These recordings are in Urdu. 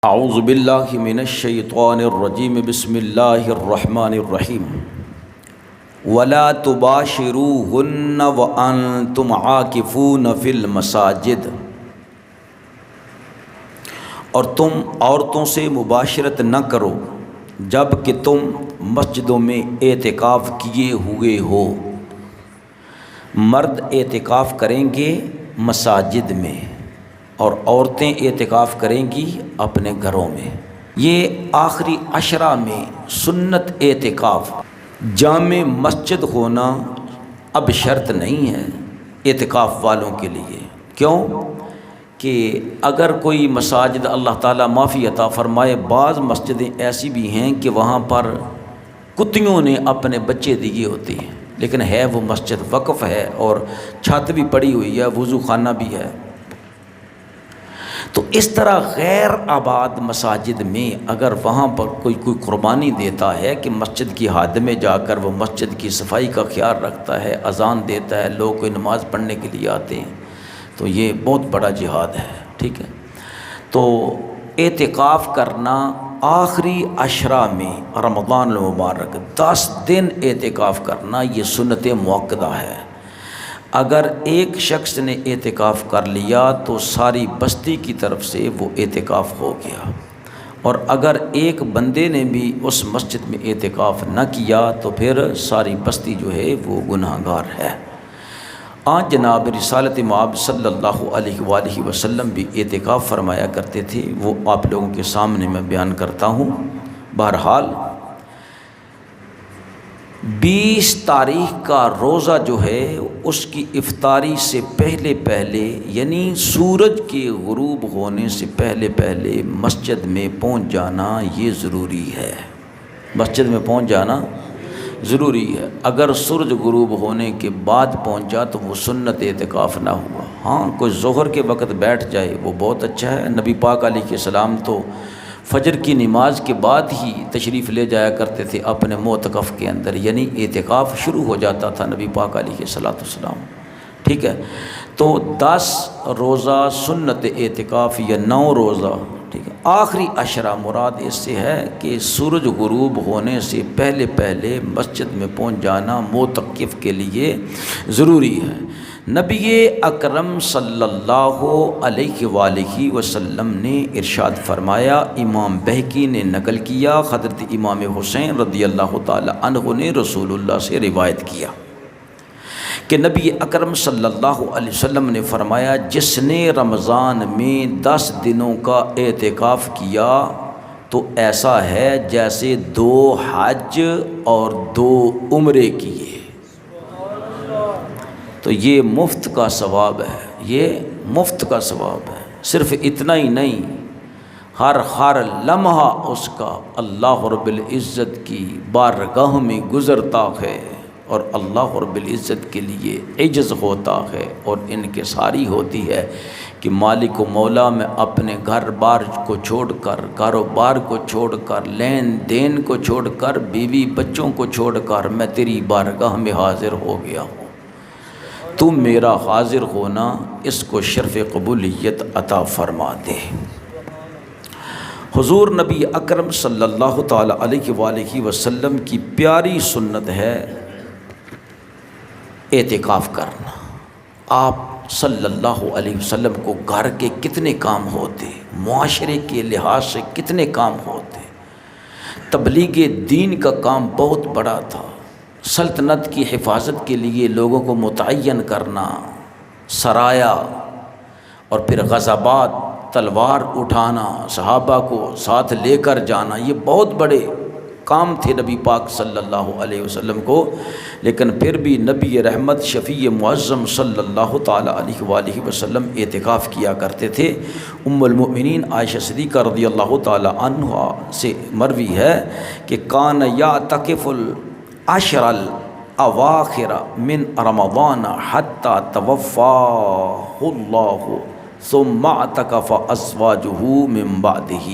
اعوذ باللہ من الشیطان الرجیم بسم اللہ الرحمن الرحیم ولا تباشروہن وانتم عاکفون فی المساجد، اور تم عورتوں سے مباشرت نہ کرو جب کہ تم مسجدوں میں اعتکاف کیے ہوئے ہو۔ مرد اعتکاف کریں گے مساجد میں اور عورتیں اعتکاف کریں گی اپنے گھروں میں۔ یہ آخری عشرہ میں سنت اعتکاف، جامع مسجد ہونا اب شرط نہیں ہے اعتکاف والوں کے لیے۔ کیوں کہ اگر کوئی مساجد اللہ تعالیٰ معافی عطا فرمائے، بعض مسجدیں ایسی بھی ہیں کہ وہاں پر کتیوں نے اپنے بچے دیے ہوتے ہیں، لیکن ہے وہ مسجد وقف ہے اور چھت بھی پڑی ہوئی ہے، وضو خانہ بھی ہے۔ تو اس طرح غیر آباد مساجد میں اگر وہاں پر کوئی قربانی دیتا ہے کہ مسجد کی حد میں جا کر وہ مسجد کی صفائی کا خیال رکھتا ہے، اذان دیتا ہے، لوگ کوئی نماز پڑھنے کے لیے آتے ہیں، تو یہ بہت بڑا جہاد ہے۔ ٹھیک ہے، تو اعتکاف کرنا آخری عشرہ میں رمضان المبارک 10 دن اعتکاف کرنا یہ سنت مؤکدہ ہے۔ اگر ایک شخص نے اعتکاف کر لیا تو ساری بستی کی طرف سے وہ اعتکاف ہو گیا، اور اگر ایک بندے نے بھی اس مسجد میں اعتکاف نہ کیا تو پھر ساری بستی جو ہے وہ گناہ گار ہے۔ آج جناب رسالت مآب صلی اللہ علیہ وآلہ وسلم بھی اعتکاف فرمایا کرتے تھے، وہ آپ لوگوں کے سامنے میں بیان کرتا ہوں۔ بہرحال 20 تاریخ کا روزہ جو ہے اس کی افطاری سے پہلے یعنی سورج کے غروب ہونے سے پہلے مسجد میں پہنچ جانا یہ ضروری ہے۔ مسجد میں پہنچ جانا ضروری ہے۔ اگر سورج غروب ہونے کے بعد پہنچا تو وہ سنت اعتکاف نہ ہوا۔ ہاں، کوئی ظہر کے وقت بیٹھ جائے وہ بہت اچھا ہے۔ نبی پاک علیہ السلام تو فجر کی نماز کے بعد ہی تشریف لے جایا کرتے تھے اپنے معتکف کے اندر، یعنی اعتکاف شروع ہو جاتا تھا نبی پاک علیہ السلام۔ ٹھیک ہے، تو 10 روزہ سنت اعتکاف یا 9 روزہ، ٹھیک ہے، آخری عشرہ مراد اس سے ہے کہ سورج غروب ہونے سے پہلے مسجد میں پہنچ جانا معتکف کے لیے ضروری ہے۔ نبی اکرم صلی اللہ علیہ وآلہ وسلم نے ارشاد فرمایا، امام بہقی نے نقل کیا، حضرت امام حسین رضی اللہ تعالی عنہ نے رسول اللہ سے روایت کیا کہ نبی اکرم صلی اللہ علیہ وسلم نے فرمایا، جس نے رمضان میں 10 دنوں کا اعتکاف کیا تو ایسا ہے جیسے 2 حج اور 2 عمرے کیے۔ تو یہ مفت کا ثواب ہے، یہ مفت کا ثواب ہے۔ صرف اتنا ہی نہیں، ہر لمحہ اس کا اللہ رب العزت کی بارگاہ میں گزرتا ہے اور اللہ رب العزت کے لیے عجز ہوتا ہے اور انکساری ہوتی ہے کہ مالک و مولا، میں اپنے گھر بار کو چھوڑ کر، کاروبار کو چھوڑ کر، لین دین کو چھوڑ کر، بیوی بچوں کو چھوڑ کر میں تیری بارگاہ میں حاضر ہو گیا ہوں، تو میرا حاضر ہونا اس کو شرف قبولیت عطا فرما دے۔ حضور نبی اکرم صلی اللہ تعالی علیہ وآلہ وسلم کی پیاری سنت ہے اعتکاف کرنا۔ آپ صلی اللہ علیہ وسلم کو گھر کے کتنے کام ہوتے، معاشرے کے لحاظ سے کتنے کام ہوتے، تبلیغ دین کا کام بہت بڑا تھا، سلطنت کی حفاظت کے لیے لوگوں کو متعین کرنا، سرایا، اور پھر غزوات، تلوار اٹھانا، صحابہ کو ساتھ لے کر جانا، یہ بہت بڑے کام تھے نبی پاک صلی اللہ علیہ وسلم کو۔ لیکن پھر بھی نبی رحمت شفیع معظم صلی اللہ تعالی علیہ وآلہ وسلم اعتکاف کیا کرتے تھے۔ ام المؤمنین عائشہ صدیقہ رضی اللہ تعالی عنہا سے مروی ہے کہ کان یعتکف العشر الاواخر من رمضان حتی توفاہ اللہ ثم اعتکف ازواجہ من بعدہ۔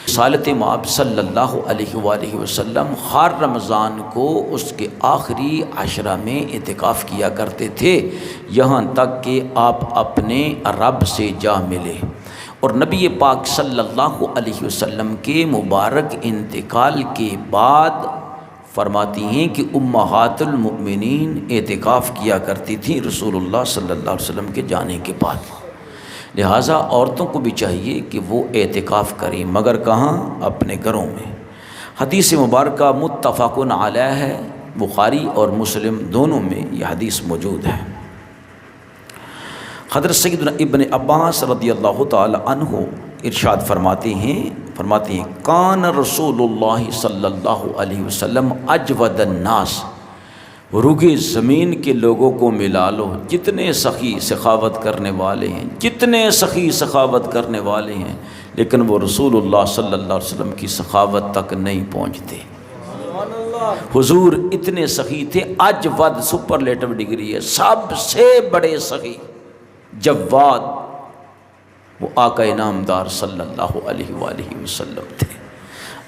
رسالت مآب صلی اللہ علیہ وآلہ وسلم ہر رمضان کو اس کے آخری عشرہ میں اعتکاف کیا کرتے تھے، یہاں تک کہ آپ اپنے رب سے جا ملے۔ اور نبی پاک صلی اللہ علیہ وسلم کے مبارک انتقال کے بعد فرماتی ہیں کہ امہات المؤمنین اعتکاف کیا کرتی تھیں رسول اللہ صلی اللہ علیہ وسلم کے جانے کے بعد، لہٰذا عورتوں کو بھی چاہیے کہ وہ اعتکاف کریں، مگر کہاں؟ اپنے گھروں میں۔ حدیث مبارکہ متفق علیہ ہے، بخاری اور مسلم دونوں میں یہ حدیث موجود ہے۔ حضرت سیدنا ابن عباس رضی اللہ تعالی عنہ ارشاد فرماتے ہیں کان رسول اللہ صلی اللہ علیہ وسلم اجود الناس، روگے زمین کے لوگوں کو ملا لو، جتنے سخی سخاوت کرنے والے ہیں، جتنے سخی سخاوت کرنے والے ہیں، لیکن وہ رسول اللہ صلی اللہ علیہ وسلم کی سخاوت تک نہیں پہنچتے۔ حضور اتنے سخی تھے، اجود سپرلیٹو ڈگری ہے، سب سے بڑے سخی، جواد، وہ آقا انعامدار صلی اللہ علیہ وآلہ وسلم تھے۔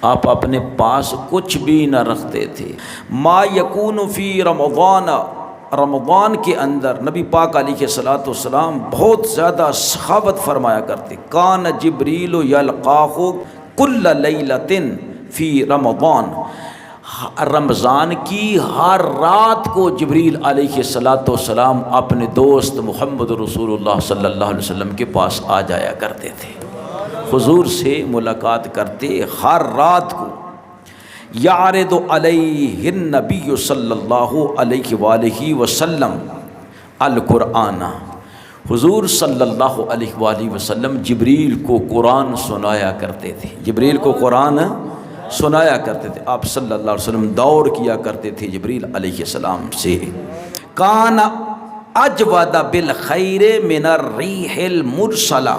آپ اپنے پاس کچھ بھی نہ رکھتے تھے۔ ما یکون فی رمضان، رمضان کے اندر نبی پاک علیہ الصلوۃ والسلام بہت زیادہ سخاوت فرمایا کرتے۔ کان جبریل یلقاہ کل لیلۃ فی رمضان، رمضان کی ہر رات کو جبریل علیہ الصلوۃ والسلام اپنے دوست محمد رسول اللہ صلی اللہ علیہ وسلم کے پاس آ جایا کرتے تھے، حضور سے ملاقات کرتے ہر رات کو۔ یعرض علیہ النبی صلی اللہ علیہ وآلہ وسلم القرآن، حضور صلی اللہ علیہ وآلہ وسلم جبریل کو قرآن سنایا کرتے تھے، جبریل کو قرآن سنایا کرتے تھے۔ آپ صلی اللہ علیہ وسلم دور کیا کرتے تھے جبریل علیہ السلام سے۔ کان اجود بالخیر من الریح المرسلہ،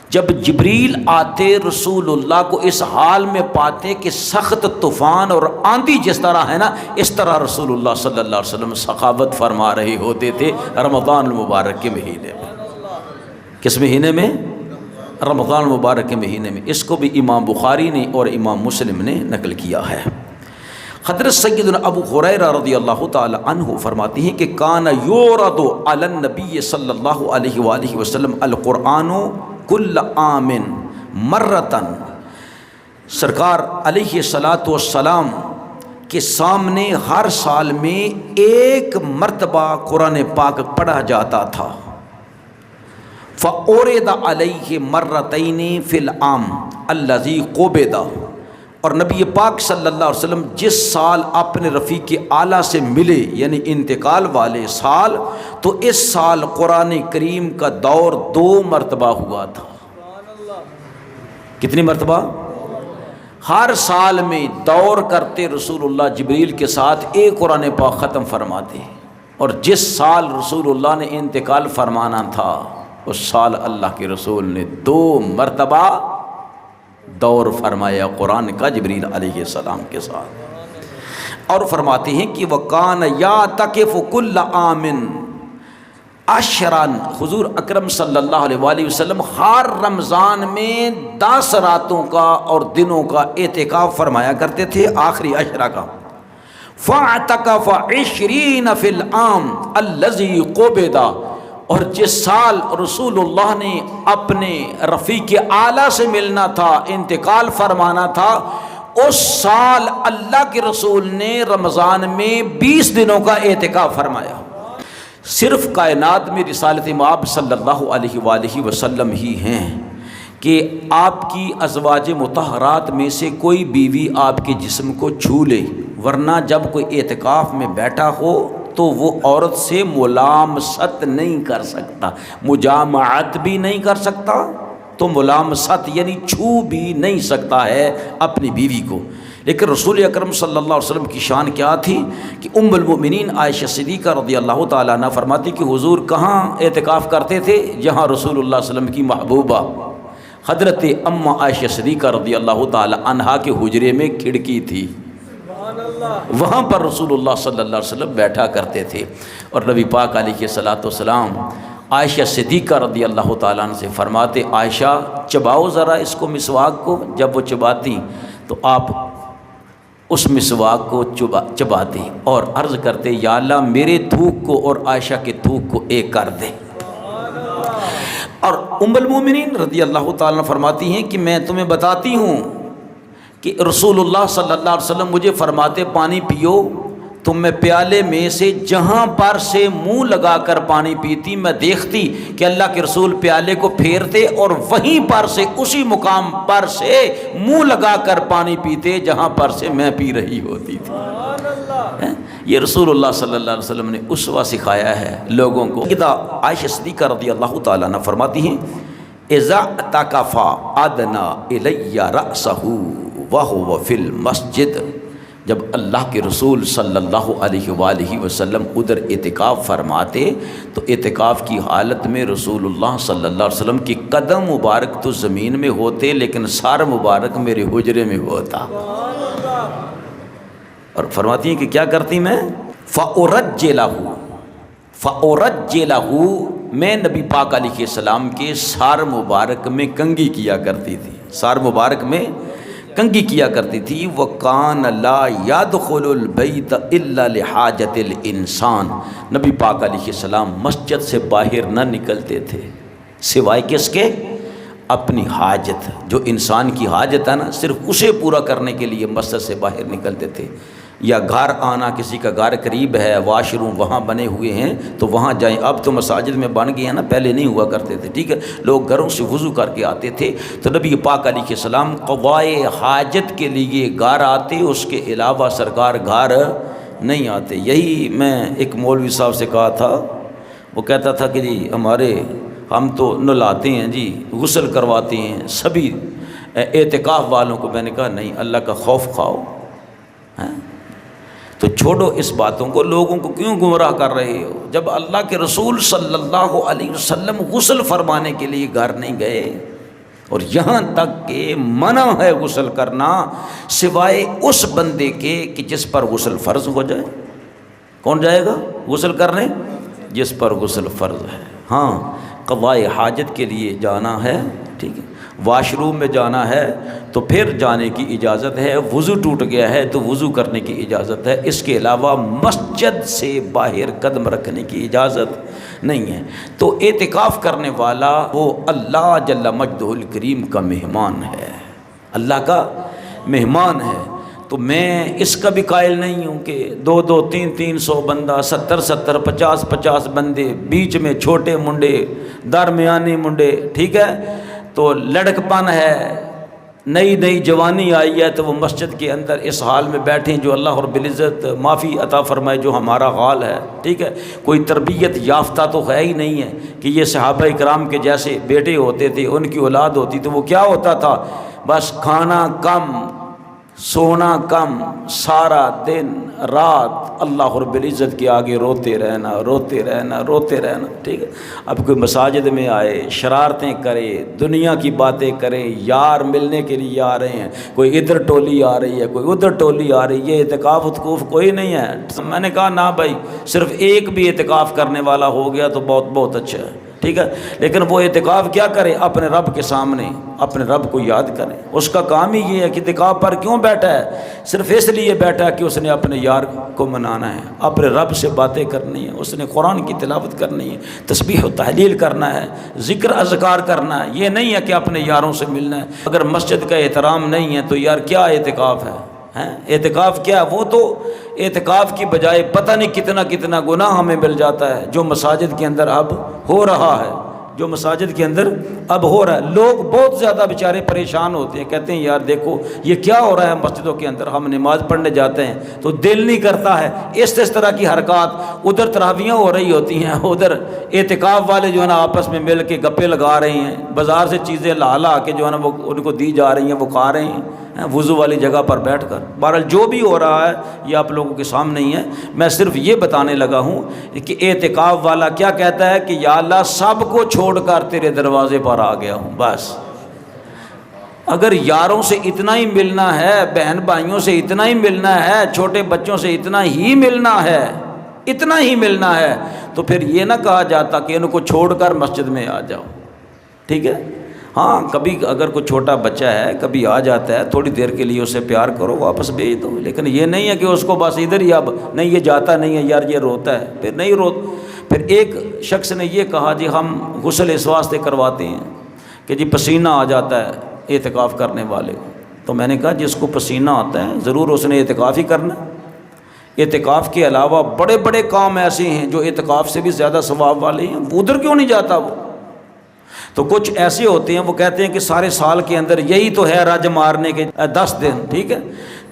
جب جبریل آتے رسول اللہ کو اس حال میں پاتے کہ سخت طوفان اور آندھی جس طرح ہے نا، اس طرح رسول اللہ صلی اللہ علیہ وسلم سخاوت فرما رہے ہوتے تھے رمضان المبارک کے مہینے میں۔ کس مہینے میں؟ رمضان المبارک کے مہینے میں۔ اس کو بھی امام بخاری نے اور امام مسلم نے نقل کیا ہے۔ حضرت سیدنا ابو ہریرہ رضی اللہ تعالی عنہ فرماتی ہیں کہ کان یورد علی النبی صلی اللہ علیہ وآلہ وسلم القرآن کل عام مرتن، سرکار علیہ الصلاۃ والسلام کے سامنے ہر سال میں ایک مرتبہ قرآن پاک پڑھا جاتا تھا۔ فَأُورِدَ عَلَيْهِ مَرَّتَيْنِ فِي الْعَامِ الَّذِي قُبِضَ، اور نبی پاک صلی اللہ علیہ وسلم جس سال اپنے رفیق اعلیٰ سے ملے، یعنی انتقال والے سال، تو اس سال قرآن کریم کا دور 2 مرتبہ ہوا تھا۔ کتنی مرتبہ؟ ہر سال میں دور کرتے رسول اللہ جبریل کے ساتھ ایک قرآن پاک ختم فرماتے، اور جس سال رسول اللہ نے انتقال فرمانا تھا اس سال اللہ کے رسول نے 2 مرتبہ دور فرمایا قرآن کا جبریل علیہ السلام کے ساتھ۔ اور فرماتے ہیں کہ وَقَانَ يَعْتَكِفُ كُلَّ عَامٍ عَشْرًا، حضور اکرم صلی اللہ علیہ وآلہ وسلم ہر رمضان میں 10 راتوں کا اور دنوں کا اعتکاف فرمایا کرتے تھے، آخری عشرہ کا۔ فَاعْتَكَفَ 20 فِي الْعَامِ الَّذِي قُبِضَ، اور جس سال رسول اللہ نے اپنے رفیق اعلیٰ سے ملنا تھا، انتقال فرمانا تھا، اس سال اللہ کے رسول نے رمضان میں 20 دنوں کا اعتکاف فرمایا۔ صرف کائنات میں رسالت مآب صلی اللہ علیہ وآلہ وسلم ہی ہیں کہ آپ کی ازواج مطہرات میں سے کوئی بیوی آپ کے جسم کو چھو لے، ورنہ جب کوئی اعتکاف میں بیٹھا ہو تو وہ عورت سے ملامست نہیں کر سکتا، مجامعت بھی نہیں کر سکتا، تو ملامست یعنی چھو بھی نہیں سکتا ہے اپنی بیوی کو۔ لیکن رسول اکرم صلی اللہ علیہ وسلم کی شان کیا تھی کہ ام المؤمنین عائشہ صدیقہ رضی اللہ تعالیٰ عنہ فرماتی کہ حضور کہاں اعتکاف کرتے تھے؟ جہاں رسول اللہ صلی اللہ علیہ وسلم کی محبوبہ حضرت ام عائشہ صدیقہ رضی اللہ تعالیٰ عنہ کے حجرے میں کھڑکی تھی، وہاں پر رسول اللہ صلی اللہ علیہ وسلم بیٹھا کرتے تھے۔ اور نبی پاک علیہ الصلوۃ والسلام عائشہ صدیقہ رضی اللہ تعالیٰ عنہ سے فرماتے، عائشہ چباؤ ذرا اس کو، مسواک کو۔ جب وہ چباتی تو آپ اس مسواک کو چباتے اور عرض کرتے، یا اللہ میرے تھوک کو اور عائشہ کے تھوک کو ایک کر دے۔ اور ام المومنین رضی اللہ تعالیٰ فرماتی ہیں کہ میں تمہیں بتاتی ہوں کہ رسول اللہ صلی اللہ علیہ وسلم مجھے فرماتے پانی پیو، تو میں پیالے میں سے جہاں پر سے منہ لگا کر پانی پیتی، میں دیکھتی کہ اللہ کے رسول پیالے کو پھیرتے اور وہیں پر سے اسی مقام پر سے منہ لگا کر پانی پیتے جہاں پر سے میں پی رہی ہوتی تھی۔ یہ رسول اللہ صلی اللہ علیہ وسلم نے اسوہ سکھایا ہے لوگوں کو۔ عائشہ صدیقہ رضی اللہ تعالیٰ عنہ فرماتی ہیں اذا اعتکف ادنا الی رأسہ وہو فی المسجد، جب اللہ کے رسول صلی اللہ علیہ وآلہ وسلم ادھر اعتکاف فرماتے تو اعتکاف کی حالت میں رسول اللہ صلی اللہ علیہ وسلم کی قدم مبارک تو زمین میں ہوتے لیکن سر مبارک میرے حجرے میں ہوتا، اور فرماتی ہیں کہ کیا کرتی میں فَأُرَجِّلَهُ میں نبی پاک علیہ السلام کے سار مبارک میں کنگھی کیا کرتی تھی، سار مبارک میں کنگھی کیا کرتی تھی۔ وَكَانَ لَا يَدْخُلُ الْبَيْتَ إِلَّا لِحَاجَةِ الْإِنسان، نبی پاک علیہ السلام مسجد سے باہر نہ نکلتے تھے سوائے کس کے؟ اپنی حاجت، جو انسان کی حاجت ہے نا صرف اسے پورا کرنے کے لیے مسجد سے باہر نکلتے تھے، یا گھر آنا، کسی کا گھر قریب ہے، واش روم وہاں بنے ہوئے ہیں تو وہاں جائیں۔ اب تو مساجد میں بن گئے ہیں نا، پہلے نہیں ہوا کرتے تھے، ٹھیک ہے، لوگ گھروں سے وضو کر کے آتے تھے، تو نبی پاک علیہ السلام قضائے حاجت کے لیے گھر آتے، اس کے علاوہ سرکار گھر نہیں آتے۔ یہی میں ایک مولوی صاحب سے کہا تھا، وہ کہتا تھا کہ جی ہم تو نہلاتے ہیں جی، غسل کرواتے ہیں سبھی اعتکاف والوں کو۔ میں نے کہا نہیں، اللہ کا خوف کھاؤ، تو چھوڑو اس باتوں کو، لوگوں کو کیوں گمراہ کر رہے ہو؟ جب اللہ کے رسول صلی اللہ علیہ وسلم غسل فرمانے کے لیے گھر نہیں گئے، اور یہاں تک کہ منع ہے غسل کرنا سوائے اس بندے کے کہ جس پر غسل فرض ہو جائے۔ کون جائے گا غسل کرنے؟ جس پر غسل فرض ہے۔ ہاں، قضائے حاجت کے لیے جانا ہے، ٹھیک ہے، واش روم میں جانا ہے تو پھر جانے کی اجازت ہے، وضو ٹوٹ گیا ہے تو وضو کرنے کی اجازت ہے، اس کے علاوہ مسجد سے باہر قدم رکھنے کی اجازت نہیں ہے۔ تو اعتکاف کرنے والا وہ اللہ جل مجدہ الکریم کا مہمان ہے، اللہ کا مہمان ہے۔ تو میں اس کا بھی قائل نہیں ہوں کہ 200 300 بندہ، 70 50 بندے، بیچ میں چھوٹے منڈے، درمیانی منڈے، ٹھیک ہے، تو لڑک پن ہے، نئی جوانی آئی ہے، تو وہ مسجد کے اندر اس حال میں بیٹھیں جو اللہ رب العزت معافی عطا فرمائے جو ہمارا حال ہے، ٹھیک ہے۔ کوئی تربیت یافتہ تو ہے ہی نہیں ہے کہ یہ صحابہ اکرام کے جیسے بیٹے ہوتے تھے، ان کی اولاد ہوتی تو وہ کیا ہوتا تھا؟ بس کھانا کم، سونا کم، سارا دن رات اللہ رب العزت کے آگے روتے رہنا، ٹھیک ہے۔ اب کوئی مساجد میں آئے، شرارتیں کرے، دنیا کی باتیں کرے، یار ملنے کے لیے آ رہے ہیں، کوئی ادھر ٹولی آ رہی ہے، کوئی ادھر ٹولی آ رہی ہے، یہ اعتکاف اتکوف کوئی نہیں ہے۔ میں نے کہا نہ بھائی، صرف ایک بھی اعتکاف کرنے والا ہو گیا تو بہت اچھا ہے، ٹھیک ہے، لیکن وہ اعتکاف کیا کرے؟ اپنے رب کے سامنے اپنے رب کو یاد کرے۔ اس کا کام ہی یہ ہے کہ اعتکاف پر کیوں بیٹھا ہے؟ صرف اس لیے بیٹھا ہے کہ اس نے اپنے یار کو منانا ہے، اپنے رب سے باتیں کرنی ہے، اس نے قرآن کی تلاوت کرنی ہے، تسبیح و تحلیل کرنا ہے، ذکر اذکار کرنا ہے۔ یہ نہیں ہے کہ اپنے یاروں سے ملنا ہے۔ اگر مسجد کا احترام نہیں ہے تو یار کیا اعتکاف ہے؟ اعتکاف کیا؟ وہ تو اعتکاف کی بجائے پتہ نہیں کتنا گناہ ہمیں مل جاتا ہے جو مساجد کے اندر اب ہو رہا ہے، لوگ بہت زیادہ بیچارے پریشان ہوتے ہیں، کہتے ہیں یار دیکھو یہ کیا ہو رہا ہے مسجدوں کے اندر، ہم نماز پڑھنے جاتے ہیں تو دل نہیں کرتا ہے، اس طرح کی حرکات، ادھر تراویحیں ہو رہی ہوتی ہیں، ادھر اعتکاف والے جو ہے نا آپس میں مل کے گپے لگا رہے ہیں، بازار سے چیزیں لا کے جو ہے نا وہ ان کو دی جا رہی ہیں، وہ کھا رہے ہیں وضو والی جگہ پر بیٹھ کر۔ بہرحال جو بھی ہو رہا ہے یہ آپ لوگوں کے سامنے ہی ہے، میں صرف یہ بتانے لگا ہوں کہ اعتکاف والا کیا کہتا ہے کہ یا اللہ سب کو چھوڑ کر تیرے دروازے پر آ گیا ہوں۔ بس اگر یاروں سے اتنا ہی ملنا ہے، بہن بھائیوں سے اتنا ہی ملنا ہے، چھوٹے بچوں سے اتنا ہی ملنا ہے تو پھر یہ نہ کہا جاتا کہ ان کو چھوڑ کر مسجد میں آ جاؤ، ٹھیک ہے۔ ہاں کبھی اگر کوئی چھوٹا بچہ ہے کبھی آ جاتا ہے، تھوڑی دیر کے لیے اسے پیار کرو، واپس بھیج دو، لیکن یہ نہیں ہے کہ اس کو بس ادھر ہی اب نہیں، یہ جاتا نہیں ہے یار، یہ روتا ہے، پھر ایک شخص نے یہ کہا جی ہم غسل اس واسطے کرواتے ہیں کہ جی پسینہ آ جاتا ہے اعتکاف کرنے والے کو۔ تو میں نے کہا جس کو پسینہ آتا ہے ضرور اس نے اعتکاف ہی کرنا ہے۔ اعتکاف کے علاوہ بڑے بڑے کام ایسے ہیں جو اعتکاف سے بھی زیادہ ثواب والے ہیں، ادھر کیوں نہیں جاتا وہ؟ تو کچھ ایسے ہوتے ہیں وہ کہتے ہیں کہ سارے سال کے اندر یہی تو ہے رج مارنے کے 10 دن، ٹھیک ہے،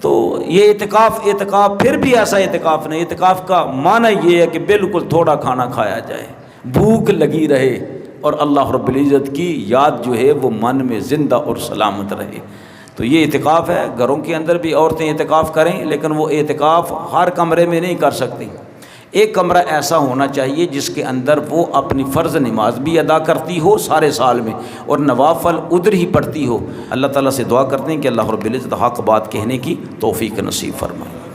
تو یہ اعتکاف پھر بھی ایسا اعتکاف نہیں۔ اعتکاف کا معنی یہ ہے کہ بالکل تھوڑا کھانا کھایا جائے، بھوک لگی رہے اور اللہ رب العزت کی یاد جو ہے وہ من میں زندہ اور سلامت رہے۔ تو یہ اعتکاف ہے۔ گھروں کے اندر بھی عورتیں اعتکاف کریں، لیکن وہ اعتکاف ہر کمرے میں نہیں کر سکتی۔ ایک کمرہ ایسا ہونا چاہیے جس کے اندر وہ اپنی فرض نماز بھی ادا کرتی ہو سارے سال میں، اور نوافل ادھر ہی پڑھتی ہو۔ اللہ تعالیٰ سے دعا کرتے ہیں کہ اللہ رب العزت حق بات کہنے کی توفیق نصیب فرمائے۔